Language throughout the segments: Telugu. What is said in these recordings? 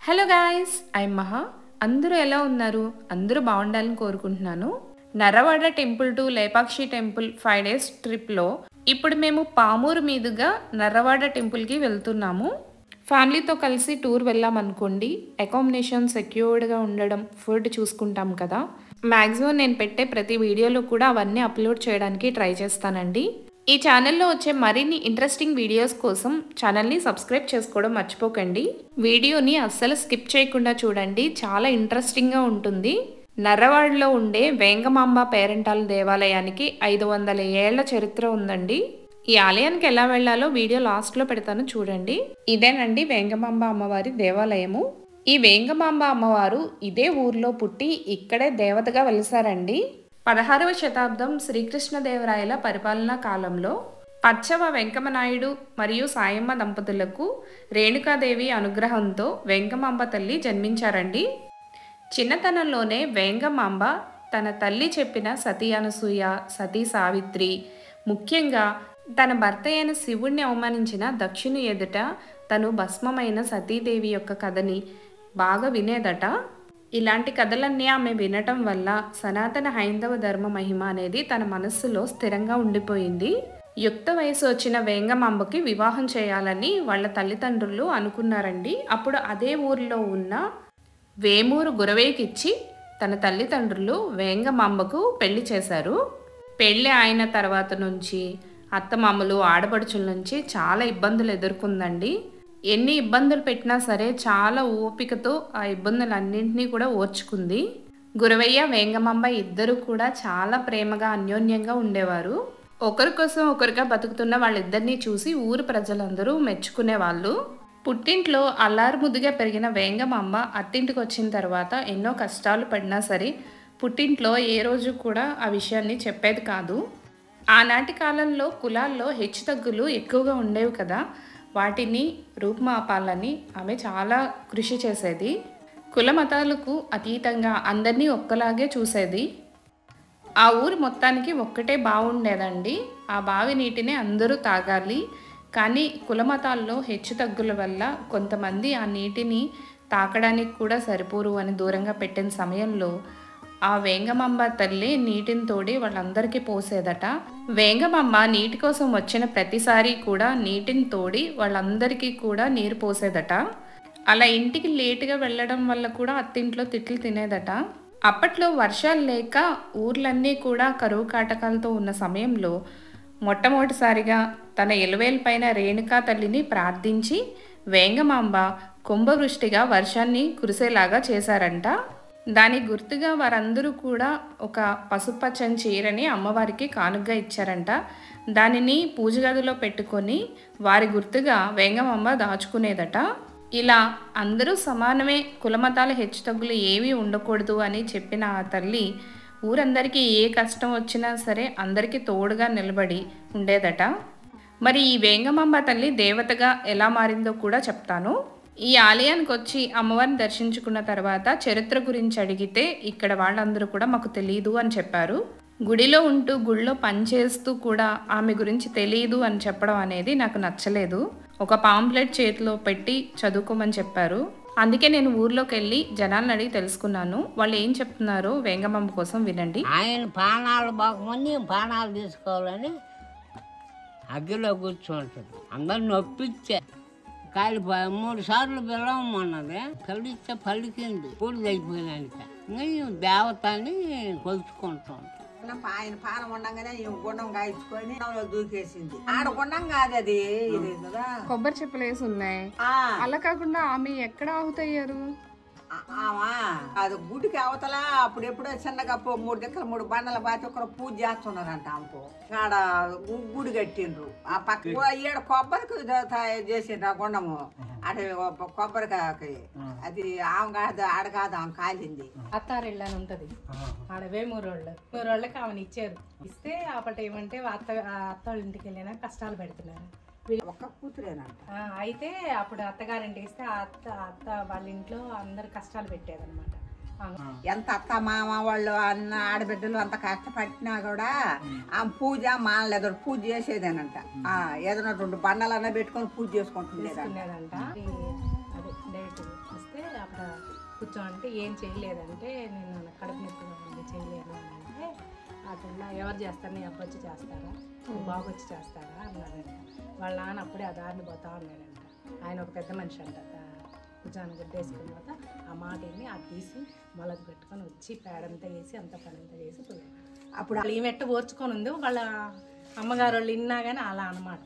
హలో గాయ్స్, ఐఎమ్ మహా. అందరూ ఎలా ఉన్నారు? అందరూ బాగుండాలని కోరుకుంటున్నాను. Narrawada temple to Lepakshi temple 5 days ట్రిప్లో ఇప్పుడు మేము పామూరు మీదుగా నర్రవాడ టెంపుల్కి వెళ్తున్నాము. ఫ్యామిలీతో కలిసి టూర్ వెళ్ళామనుకోండి, అకామిడేషన్ సెక్యూర్డ్గా ఉండడం, ఫుడ్ చూసుకుంటాం కదా. మ్యాక్సిమం నేను పెట్టే ప్రతి వీడియోలో కూడా అవన్నీ అప్లోడ్ చేయడానికి ట్రై చేస్తానండి. ఈ ఛానల్లో వచ్చే మరిన్ని ఇంట్రెస్టింగ్ వీడియోస్ కోసం ఛానల్ని సబ్స్క్రైబ్ చేసుకోవడం మర్చిపోకండి. వీడియోని అస్సలు స్కిప్ చేయకుండా చూడండి, చాలా ఇంట్రెస్టింగ్గా ఉంటుంది. నర్రవాడలో ఉండే వేంగమాంబ పేరెంటాల దేవాలయానికి 500 ఏళ్ల చరిత్ర ఉందండి. ఈ ఆలయానికి ఎలా వెళ్లాలో వీడియో లాస్ట్లో పెడతాను, చూడండి. ఇదేనండి వేంగమాంబ అమ్మవారి దేవాలయము. ఈ వేంగమాంబ అమ్మవారు ఇదే ఊర్లో పుట్టి ఇక్కడే దేవతగా వెలిసారండి. 16వ శతాబ్దం శ్రీకృష్ణదేవరాయల పరిపాలనా కాలంలో పచ్చవ వెంకమనాయుడు మరియు సాయమ్మ దంపతులకు రేణుకాదేవి అనుగ్రహంతో వేంగమాంబ తల్లి జన్మించారండి. చిన్నతనంలోనే వేంగమాంబ తన తల్లి చెప్పిన సతీ అనసూయ, సతీ సావిత్రి, ముఖ్యంగా తన భర్త అయిన శివుణ్ణి అవమానించిన దక్షుని ఎదుట తను భస్మమైన సతీదేవి యొక్క కథని బాగా వినేదట. ఇలాంటి కథలన్నీ ఆమె వినటం వల్ల సనాతన హైందవ ధర్మ మహిమ అనేది తన మనస్సులో స్థిరంగా ఉండిపోయింది. యుక్త వయసు వచ్చిన వేంగమాంబకి వివాహం చేయాలని వాళ్ళ తల్లిదండ్రులు అనుకున్నారండి. అప్పుడు అదే ఊరిలో ఉన్న వేమూరు గురవేకిచ్చి తన తల్లిదండ్రులు వేంగమాంబకు పెళ్లి చేశారు. పెళ్లి అయిన తర్వాత నుంచి అత్తమామలు, ఆడపడుచుల నుంచి చాలా ఇబ్బందులు ఎదుర్కొందండి. ఎన్ని ఇబ్బందులు పెట్టినా సరే చాలా ఓపికతో ఆ ఇబ్బందులన్నింటినీ కూడా ఓర్చుకుంది. గురవయ్య, వేంగమాంబ ఇద్దరు కూడా చాలా ప్రేమగా అన్యోన్యంగా ఉండేవారు. ఒకరి కోసం ఒకరిగా బతుకుతున్న వాళ్ళిద్దరినీ చూసి ఊరు ప్రజలందరూ మెచ్చుకునేవాళ్ళు. పుట్టింట్లో అల్లారు ముద్దుగా పెరిగిన వేంగమాంబ అత్తింటికి వచ్చిన తర్వాత ఎన్నో కష్టాలు పడినా సరే పుట్టింట్లో ఏ రోజు కూడా ఆ విషయాన్ని చెప్పేది కాదు. ఆనాటి కాలంలో కులాల్లో హెచ్చుతగ్గులు ఎక్కువగా ఉండేవి కదా, వాటిని రూపుమాపాలని ఆమె చాలా కృషి చేసేది. కుల మతాలకు అతీతంగా అందరినీ ఒక్కలాగే చూసేది. ఆ ఊరి మొత్తానికి ఒక్కటే బాగుండేదండి. ఆ బావి నీటిని అందరూ తాగాలి. కానీ కుల మతాల్లో హెచ్చుతగ్గుల వల్ల కొంతమంది ఆ నీటిని తాకడానికి కూడా సరిపోరు అని దూరంగా పెట్టిన సమయంలో ఆ వేంగమాంబ తల్లి నీటిని తోడి వాళ్ళందరికీ పోసేదట. వేంగమాంబ నీటి కోసం వచ్చిన ప్రతిసారి కూడా నీటిని తోడి వాళ్ళందరికీ కూడా నీరు పోసేదట. అలా ఇంటికి లేటుగా వెళ్ళడం వల్ల కూడా అత్తింట్లో తిట్లు తినేదట. అప్పట్లో వర్షాలు లేక ఊర్లన్నీ కూడా కరువు కాటకాలతో ఉన్న సమయంలో మొట్టమొదటిసారిగా తన ఎలువేలపైన రేణుకా తల్లిని ప్రార్థించి వేంగమాంబ కుంభవృష్టిగా వర్షాన్ని కురిసేలాగా చేశారంట. దాని గుర్తుగా వారందరూ కూడా ఒక పసుపచ్చని చీరని అమ్మవారికి కానుగ్గా ఇచ్చారంట. దానిని పూజ గదిలో పెట్టుకొని వారి గుర్తుగా వేంగమాంబ దాచుకునేదట. ఇలా అందరూ సమానమే, కులమతాల హెచ్చుతగ్గులు ఏమీ ఉండకూడదు అని చెప్పిన ఆ తల్లి ఊరందరికీ ఏ కష్టం వచ్చినా సరే అందరికీ తోడుగా నిలబడి ఉండేదట. మరి ఈ వేంగమాంబ తల్లి దేవతగా ఎలా మారిందో కూడా చెప్తాను. ఈ ఆలయానికి వచ్చి అమ్మవారిని దర్శించుకున్న తర్వాత చరిత్ర గురించి అడిగితే ఇక్కడ వాళ్ళందరూ కూడా మాకు తెలియదు అని చెప్పారు. గుడిలో ఉంటూ గుడిలో పనిచేస్తూ కూడా ఆమె గురించి తెలియదు అని చెప్పడం అనేది నాకు నచ్చలేదు. ఒక పాంప్లెట్ చేతిలో పెట్టి చదువుకోమని చెప్పారు. అందుకే నేను ఊర్లోకి వెళ్ళి జనాలను అడిగి తెలుసుకున్నాను. వాళ్ళు ఏం చెప్తున్నారో వేంగమాంబ కోసం వినండి. ఆయన ప్రాణాలు బాగుంది, ప్రాణాలు తీసుకోవాలని అగ్గిలో కూర్చుంటుంది. అందరు నొప్పిచ్చే కాలిపోయి 3 సార్లు పిలవమన్నది. కలిస్తే పలికింది, పూర్తి అయిపోయినాక ఇంకా దేవతని కొలుచుకుంటాం. ఆయన పానం ఉండగానే గుండం కాయించుకొని దూకేసింది. ఆడ గుండం కాదు అది, ఇది కదా కొబ్బరి చెప్పులేసి ఉన్నాయి. అలా కాకుండా ఆమె ఎక్కడ ఆహుతయ్యారు? అది గుడికి అవతల అప్పుడు ఎప్పుడో చిన్నగా 3 దిక్కలు 3 బండల బాతి ఒకరు పూజ చేస్తున్నారంట. ఆమెకు ఆడ గుడి కట్టిండ్రు. ఆ పక్క ఈడ కొబ్బరికి చేసిండ్రు ఆ గుండము. అటు కొబ్బరికాయకి అది ఆమె కాదు, ఆడ కాదు, ఆమె కాలింది. అత్తారెళ్ళ అని ఉంటది ఆడ వేమూరోళ్ళకి ఆమెను ఇచ్చారు. ఇస్తే అప్పటి ఏమంటే అత్తాళ్ళ ఇంటికి వెళ్ళినా కష్టాలు పెడుతున్నారు. ఒక్క కూతురేనంట. అయితే అప్పుడు అత్తగారింటికి ఇస్తే అత్త వాళ్ళ ఇంట్లో అందరు కష్టాలు పెట్టేదన్నమాట. ఎంత అత్త మామ వాళ్ళు అన్న ఆడబిడ్డలు అంత కష్టపడినా కూడా ఆ పూజ మానలేదు, పూజ చేసేదేనంట. ఏదైనా 2 బండలన్నా పెట్టుకొని పూజ చేసుకుంటుండేదంట. డేట్ వస్తే కూర్చోమంటే ఏం చేయలేదంటే నేను కడుపు నొప్పిగా ఉంది చేయలేను అని అంటే అతను ఎవరు చేస్తారు నీ అబ్బాయి వచ్చి చేస్తారా నీ బాబు వచ్చి చేస్తారా అన్నారంట. వాళ్ళ నాన్న అప్పుడే ఆ దారిని పోతా ఉన్నాడంట. ఆయన ఒక పెద్ద మనిషి అంట. భుజాన్ని గుడ్డేసుకున్న తర్వాత ఆ మాటని అది తీసి మొలక పెట్టుకొని వచ్చి పేడంతా వేసి అంత పనంతా చేసి పోయాడు. అప్పుడు వాళ్ళు ఈమెట్ట ఓర్చుకొని ఉంది వాళ్ళ అమ్మగారు వాళ్ళు విన్నా కానీ అలా అనమాట.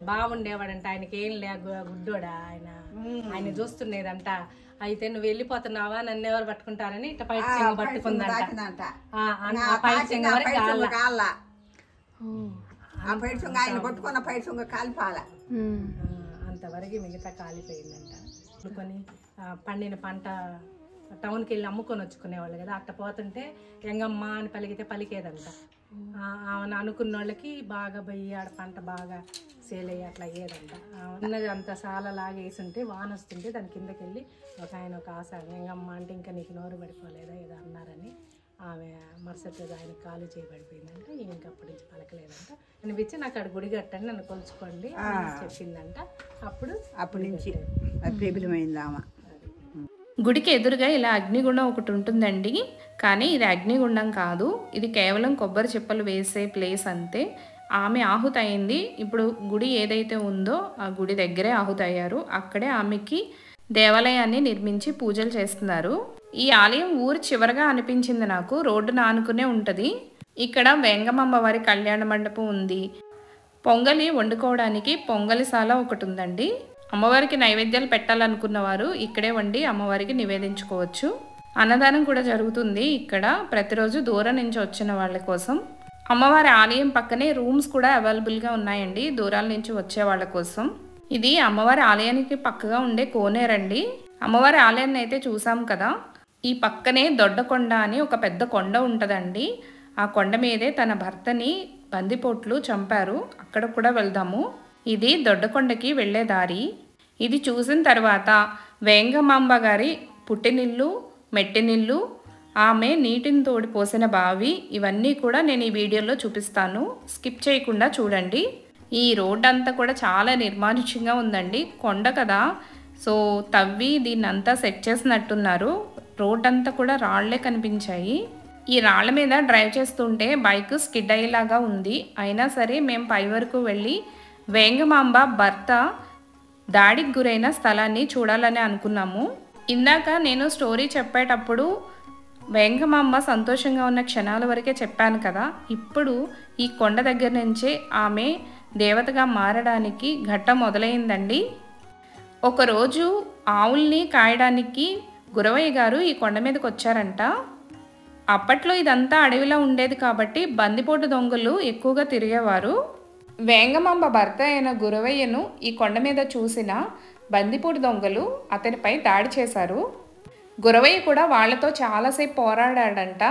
బాగుండేవాడంట, ఆయనకి ఏం లే గుడ్డోడా ఆయన చూస్తుండేదంట. అయితే నువ్వు వెళ్ళిపోతున్నావా నన్ను ఎవరు పట్టుకుంటారని ఇట్లా పైట చెంగు పట్టుకుందంట. అంతవరకు మిగతా కాలిపోయిందంట. కొని పండిన పంట టౌన్కి వెళ్ళి అమ్ముకొని వచ్చుకునేవాళ్ళు కదా, అట్ట పోతుంటే ఎంగమ్మ అని పలికితే పలికేదంట. ఆమెను అనుకున్న వాళ్ళకి బాగా పోయి ఆడ పంట బాగా సేల్ అయ్యి అట్లా అయ్యేదంట. ఉన్నది అంత సాలలాగా వేసుంటే వాన వస్తుంటే దాని కిందకి వెళ్ళి ఒక ఆయన ఒక ఆశ ఎంగమ్మ అంటే ఇంకా నీకు నోరు పడిపోలేదా ఏదో అన్నారని ఆమె మరుసటి రోజు ఆయన కాలు చేయబడిపోయిందంట. ఇంక అప్పటి నుంచి పలకలేదంట. అనిపించి నాకు అక్కడ గుడి కట్టండి నన్ను కొలుచుకోండి చెప్పిందంట. అప్పటి నుంచి ప్రబలమైందామా. గుడికి ఎదురుగా ఇలా అగ్నిగుండం ఒకటి ఉంటుందండి. కానీ ఇది అగ్నిగుండం కాదు, ఇది కేవలం కొబ్బరి చిప్పలు వేసే ప్లేస్ అంతే. ఆమె ఆహుతి అయింది. ఇప్పుడు గుడి ఏదైతే ఉందో ఆ గుడి దగ్గరే ఆహుతి అయ్యారు. అక్కడే ఆమెకి దేవాలయాన్ని నిర్మించి పూజలు చేస్తున్నారు. ఈ ఆలయం ఊరు చివరగా అనిపించింది నాకు. రోడ్డున ఆనుకునే ఉంటుంది. ఇక్కడ వెంగమాంబ వారి కళ్యాణ మండపం ఉంది. పొంగలి వండుకోవడానికి పొంగలిశాల ఒకటి ఉందండి. అమ్మవారికి నైవేద్యాలు పెట్టాలనుకున్న వారు ఇక్కడే వండి అమ్మవారికి నివేదించుకోవచ్చు. అన్నదానం కూడా జరుగుతుంది ఇక్కడ ప్రతిరోజు దూరం నుంచి వచ్చిన వాళ్ళ కోసం. అమ్మవారి ఆలయం పక్కనే రూమ్స్ కూడా అవైలబుల్గా ఉన్నాయండి దూరాల నుంచి వచ్చే వాళ్ళ కోసం. ఇది అమ్మవారి ఆలయానికి పక్కగా ఉండే కోనేరండి. అమ్మవారి ఆలయాన్ని అయితే చూసాం కదా, ఈ పక్కనే దొడ్డకొండ అని ఒక పెద్ద కొండ ఉంటుందండి. ఆ కొండ మీదే తన భర్తని బందిపోట్లు చంపారు. అక్కడ కూడా వెళ్దాము. ఇది దొడ్డకొండకి వెళ్ళే దారి. ఇది చూసిన తర్వాత వేంగమాంబ గారి పుట్టినిల్లు, మెట్టినిల్లు, ఆమె నీటిని తోడి పోసిన బావి, ఇవన్నీ కూడా నేను ఈ వీడియోలో చూపిస్తాను. స్కిప్ చేయకుండా చూడండి. ఈ రోడ్ అంతా కూడా చాలా నిర్మానుష్యంగా ఉందండి. కొండ కదా, సో తవ్వి దీన్ని అంతా సెట్ చేసినట్టున్నారు. రోడ్ అంతా కూడా రాళ్లే కనిపించాయి. ఈ రాళ్ల మీద డ్రైవ్ చేస్తుంటే బైక్ స్కిడ్ అయ్యేలాగా ఉంది. అయినా సరే మేము పై వరకు వెళ్ళి వేంగమాంబ భర్త దాడికి గురైన స్థలాన్ని చూడాలని అనుకున్నాము. ఇందాక నేను స్టోరీ చెప్పేటప్పుడు వేంగమాంబ సంతోషంగా ఉన్న క్షణాల వరకే చెప్పాను కదా. ఇప్పుడు ఈ కొండ దగ్గర నుంచే ఆమె దేవతగా మారడానికి ఘట్టం మొదలైందండి. ఒకరోజు ఆవుల్ని కాయడానికి గురవయ్య గారు ఈ కొండ మీదకి వచ్చారంట. అప్పట్లో ఇదంతా అడవిలో ఉండేది కాబట్టి బందిపోటు దొంగలు ఎక్కువగా తిరిగేవారు. వేంగమాంబ భర్త అయిన గురవయ్యను ఈ కొండ మీద చూసిన బందిపోటు దొంగలు అతనిపై దాడి చేశారు. గురవయ్య కూడా వాళ్లతో చాలాసేపు పోరాడాడంట.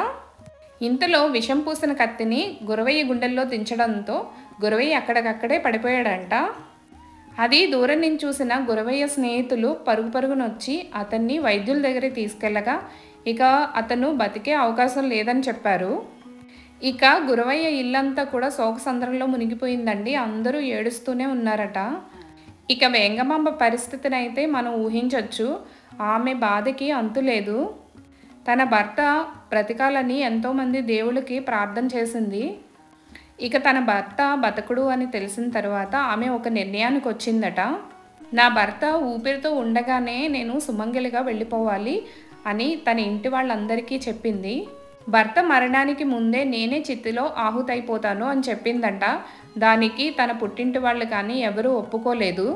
ఇంతలో విషం పూసిన కత్తిని గురవయ్య గుండెల్లో దించడంతో గురవయ్య అక్కడికక్కడే పడిపోయాడంట. అది దూరం నుంచి చూసిన గురవయ్య స్నేహితులు పరుగు పరుగునొచ్చి అతన్ని వైద్యుల దగ్గరికి తీసుకెళ్ళగా ఇక అతను బతికే అవకాశం లేదని చెప్పారు. ఇక గురవయ్య ఇల్లంతా కూడా శోకసంద్రంలో మునిగిపోయిందండి. అందరూ ఏడుస్తూనే ఉన్నారట. ఇక వేంగమాంబ పరిస్థితిని అయితే మనం ఊహించవచ్చు. ఆమె బాధకి అంతులేదు. తన భర్త బ్రతకాలని ఎంతోమంది దేవుళ్ళకి ప్రార్థన చేసింది. ఇక తన భర్త బతకుడు అని తెలిసిన తర్వాత ఆమె ఒక నిర్ణయానికి వచ్చిందట. నా భర్త ఊపిరితో ఉండగానే నేను సుమంగలిగా వెళ్ళిపోవాలి అని తన ఇంటి వాళ్ళందరికీ చెప్పింది. భర్త మరణానికి ముందే నేనే చిత్తులో ఆహుతైపోతాను అని చెప్పిందంట. దానికి తన పుట్టింటి వాళ్ళు కానీ ఎవరూ ఒప్పుకోలేదు.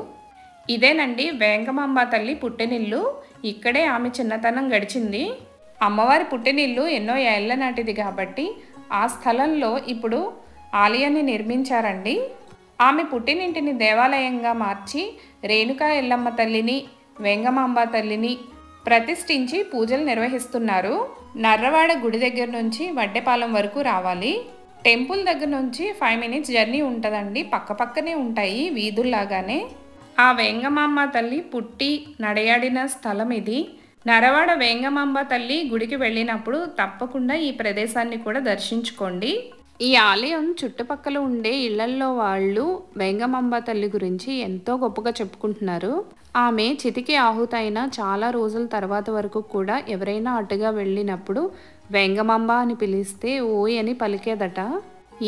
ఇదేనండి వేంగమాంబ తల్లి పుట్టినిల్లు. ఇక్కడే ఆమె చిన్నతనం గడిచింది. అమ్మవారి పుట్టినిల్లు ఎన్నో ఏళ్ల నాటిది కాబట్టి ఆ స్థలంలో ఇప్పుడు ఆలయాన్ని నిర్మించారండి. ఆమె పుట్టినింటిని దేవాలయంగా మార్చి రేణుకా ఎల్లమ్మ తల్లిని, వేంగమాంబ తల్లిని ప్రతిష్ఠించి పూజలు నిర్వహిస్తున్నారు. నర్రవాడ గుడి దగ్గర నుంచి వడ్డెపాలెం వరకు రావాలి. టెంపుల్ దగ్గర నుంచి 5 minutes జర్నీ ఉంటుందండి. పక్కపక్కనే ఉంటాయి వీధుల్లాగానే. ఆ వేంగమాంబ తల్లి పుట్టి నడయాడిన స్థలం ఇది. నరవాడ వేంగమాంబ తల్లి గుడికి వెళ్ళినప్పుడు తప్పకుండా ఈ ప్రదేశాన్ని కూడా దర్శించుకోండి. ఈ ఆలయం చుట్టుపక్కల ఉండే ఇళ్లల్లో వాళ్ళు వేంగమాంబ తల్లి గురించి ఎంతో గొప్పగా చెప్పుకుంటున్నారు. ఆమె చితికి ఆహుతైన చాలా రోజుల తర్వాత వరకు కూడా ఎవరైనా అటుగా వెళ్ళినప్పుడు వేంగమాంబ అని పిలిస్తే ఓయ్ అని పలికేదట.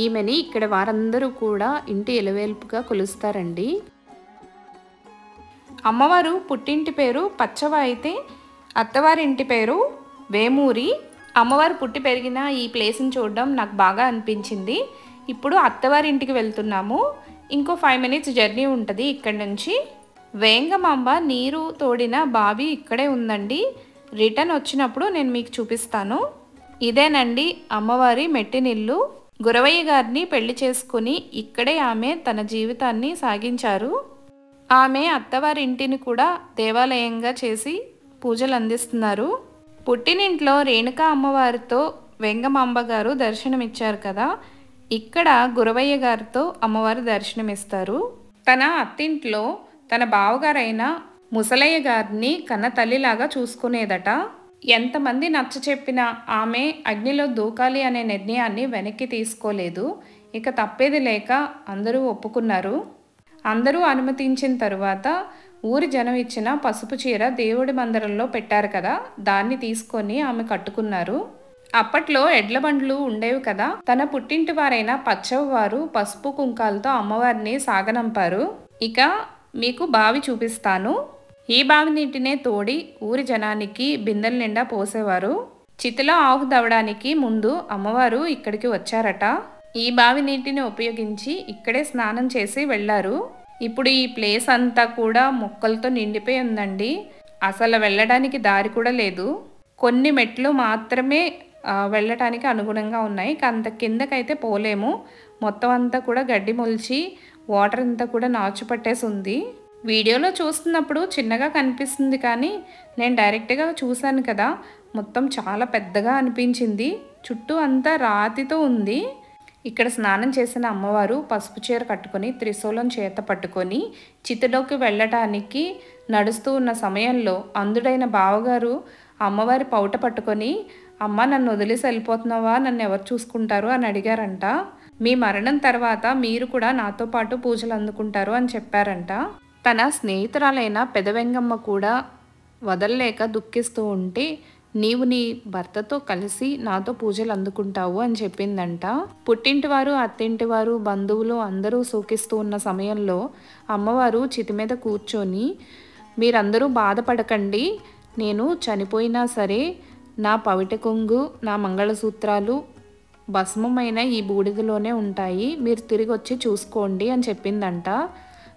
ఈమెని ఇక్కడ వారందరూ కూడా ఇంటి ఎలవేల్పుగా కొలుస్తారండి. అమ్మవారు పుట్టింటి పేరు పచ్చవ అయితే అత్తవారింటి పేరు వేమూరి. అమ్మవారు పుట్టి పెరిగిన ఈ ప్లేస్ని చూడడం నాకు బాగా అనిపించింది. ఇప్పుడు అత్తవారింటికి వెళ్తున్నాము. ఇంకో 5 minutes జర్నీ ఉంటుంది ఇక్కడ నుంచి. వేంగమాంబ నీరు తోడిన బావి ఇక్కడే ఉందండి. రిటర్న్ వచ్చినప్పుడు నేను మీకు చూపిస్తాను. ఇదేనండి అమ్మవారి మెట్టినిల్లు. గురవయ్య గారిని పెళ్లి చేసుకుని ఇక్కడే ఆమె తన జీవితాన్ని సాగించారు. ఆమె అత్తవారింటిని కూడా దేవాలయంగా చేసి పూజలు అందిస్తున్నారు. పుట్టినింట్లో రేణుకా అమ్మవారితో వెంగమాంబ గారు దర్శనమిచ్చారు కదా, ఇక్కడ గురవయ్య గారితో అమ్మవారు దర్శనమిస్తారు. తన అత్తింట్లో తన బావగారైన ముసలయ్య గారిని కన్న తల్లిలాగా చూసుకునేదట. ఎంతమంది నచ్చ చెప్పినా ఆమె అగ్నిలో దూకాలి అనే నిర్ణయాన్ని వెనక్కి తీసుకోలేదు. ఇక తప్పేది లేక అందరూ ఒప్పుకున్నారు. అందరూ అనుమతించిన తరువాత ఊరి జనం ఇచ్చిన పసుపు చీర దేవుడి మందిరంలో పెట్టారు కదా, దాన్ని తీసుకొని ఆమె కట్టుకున్నారు. అప్పట్లో ఎడ్ల బండ్లు ఉండేవి కదా. తన పుట్టింటి వారైన పచ్చవ వారు పసుపు కుంకాలతో అమ్మవారిని సాగనంపారు. ఇక మీకు బావి చూపిస్తాను. ఈ బావి నీటినే తోడి ఊరి జనానికి బిందెల నిండా పోసేవారు. చితిలో ఆహుదవడానికి ముందు అమ్మవారు ఇక్కడికి వచ్చారట. ఈ బావి నీటిని ఉపయోగించి ఇక్కడే స్నానం చేసి వెళ్ళారు. ఇప్పుడు ఈ ప్లేస్ అంతా కూడా మొక్కలతో నిండిపోయి ఉందండి. అసలు వెళ్ళడానికి దారి కూడా లేదు. కొన్ని మెట్లు మాత్రమే వెళ్ళటానికి అనుగుణంగా ఉన్నాయి. అంత కిందకైతే పోలేము. మొత్తం అంతా కూడా గడ్డి మొలిచి వాటర్ అంతా కూడా నాచు పట్టేసి ఉంది. వీడియోలో చూస్తున్నప్పుడు చిన్నగా కనిపిస్తుంది, కానీ నేను డైరెక్ట్గా చూశాను కదా, మొత్తం చాలా పెద్దగా అనిపించింది. చుట్టూ అంతా రాతితో ఉంది. ఇక్కడ స్నానం చేసిన అమ్మవారు పసుపు చీర కట్టుకొని త్రిశూలం చేత పట్టుకొని చితిలోకి వెళ్ళటానికి నడుస్తూ ఉన్న సమయంలో అందుడైన బావగారు అమ్మవారి పౌట పట్టుకొని, అమ్మ నన్ను వదిలేసి వెళ్ళిపోతున్నావా, నన్ను ఎవరు చూసుకుంటారు అని అడిగారంట. మీ మరణం తర్వాత మీరు కూడా నాతో పాటు పూజలు అందుకుంటారు అని చెప్పారంట. తన స్నేహితురాలైన పెదవెంగమ్మ కూడా వదలలేక దుఃఖిస్తూ ఉంటే, నీవు నీ భర్తతో కలిసి నాతో పూజలు అందుకుంటావు అని చెప్పిందంట. పుట్టింటివారు అత్తింటివారు బంధువులు అందరూ సూకిస్తూ ఉన్న సమయంలో అమ్మవారు చితి మీద కూర్చొని, మీరందరూ బాధపడకండి, నేను చనిపోయినా సరే నా పవిట కొంగు నా మంగళసూత్రాలు భస్మమైన ఈ బూడిదలోనే ఉంటాయి, మీరు తిరిగి వచ్చి చూసుకోండి అని చెప్పిందంట.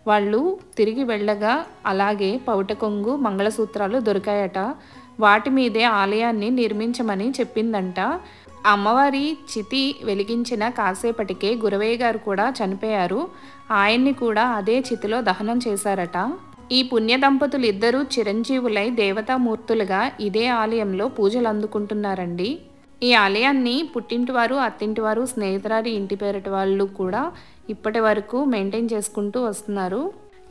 వాళ్ళు తిరిగి వెళ్ళగా అలాగే పవిట కొంగు మంగళసూత్రాలు దొరికాయట. వాటి మీదే ఆలయాన్ని నిర్మించమని చెప్పిందంట. అమ్మవారి చితి వెలిగించిన కాసేపటికే గురవయ్య గారు కూడా చనిపోయారు. ఆయన్ని కూడా అదే చితిలో దహనం చేశారట. ఈ పుణ్య దంపతులు ఇద్దరూ చిరంజీవులై దేవతామూర్తులుగా ఇదే ఆలయంలో పూజలు అందుకుంటున్నారండి. ఈ ఆలయాన్ని పుట్టింటివారు అత్తింటివారు స్నేహితురారి ఇంటి పేరటి వాళ్ళు కూడా ఇప్పటి వరకు మెయింటైన్ చేసుకుంటూ వస్తున్నారు.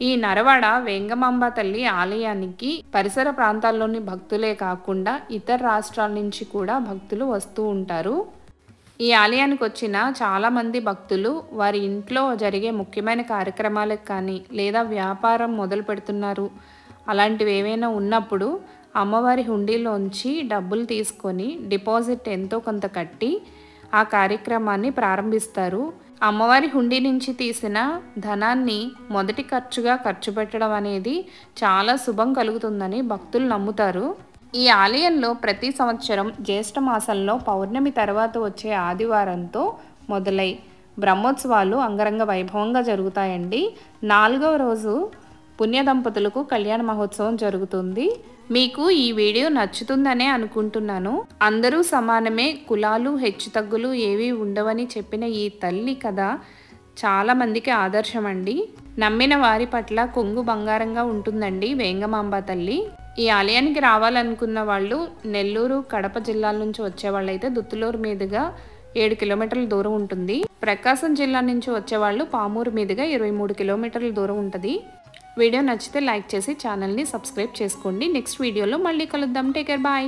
ఈ నరవాడ వేంగమాంబ తల్లి ఆలయానికి పరిసర ప్రాంతాల్లోని భక్తులే కాకుండా ఇతర రాష్ట్రాల నుంచి కూడా భక్తులు వస్తూ ఉంటారు. ఈ ఆలయానికి వచ్చిన చాలామంది భక్తులు వారి ఇంట్లో జరిగే ముఖ్యమైన కార్యక్రమాలకు కానీ లేదా వ్యాపారం మొదలు పెడుతున్నారు అలాంటివి ఏవైనా ఉన్నప్పుడు అమ్మవారి హుండీలోంచి డబ్బులు తీసుకొని డిపాజిట్ ఎంతో కొంత కట్టి ఆ కార్యక్రమాన్ని ప్రారంభిస్తారు. అమ్మవారి హుండీ నుంచి తీసిన ధనాన్ని మొదటి ఖర్చుగా ఖర్చు పెట్టడం అనేది చాలా శుభం కలుగుతుందని భక్తులు నమ్ముతారు. ఈ ఆలయంలో ప్రతి సంవత్సరం జ్యేష్ఠ మాసంలో పౌర్ణమి తర్వాత వచ్చే ఆదివారంతో మొదలై బ్రహ్మోత్సవాలు అంగరంగ వైభవంగా జరుగుతాయండి. 4వ రోజు పుణ్య దంపతులకు కళ్యాణ మహోత్సవం జరుగుతుంది. మీకు ఈ వీడియో నచ్చుతుందనే అనుకుంటున్నాను. అందరూ సమానమే, కులాలు హెచ్చుతగ్గులు ఏవీ ఉండవని చెప్పిన ఈ తల్లి కథ చాలామందికి ఆదర్శం అండి. నమ్మిన వారి పట్ల కొంగు బంగారంగా ఉంటుందండి వేంగమాంబ తల్లి. ఈ ఆలయానికి రావాలనుకున్న వాళ్ళు నెల్లూరు కడప జిల్లాల నుంచి వచ్చేవాళ్ళైతే దుత్తులూరు మీదుగా 7 కిలోమీటర్ల దూరం ఉంటుంది. ప్రకాశం జిల్లా నుంచి వచ్చేవాళ్ళు పామూరు మీదుగా 23 కిలోమీటర్ల దూరం ఉంటుంది. వీడియో నచ్చితే లైక్ చేసి ఛానల్ని సబ్స్క్రైబ్ చేసుకోండి. నెక్స్ట్ వీడియోలో మళ్ళీ కలుద్దాం. Take care, bye.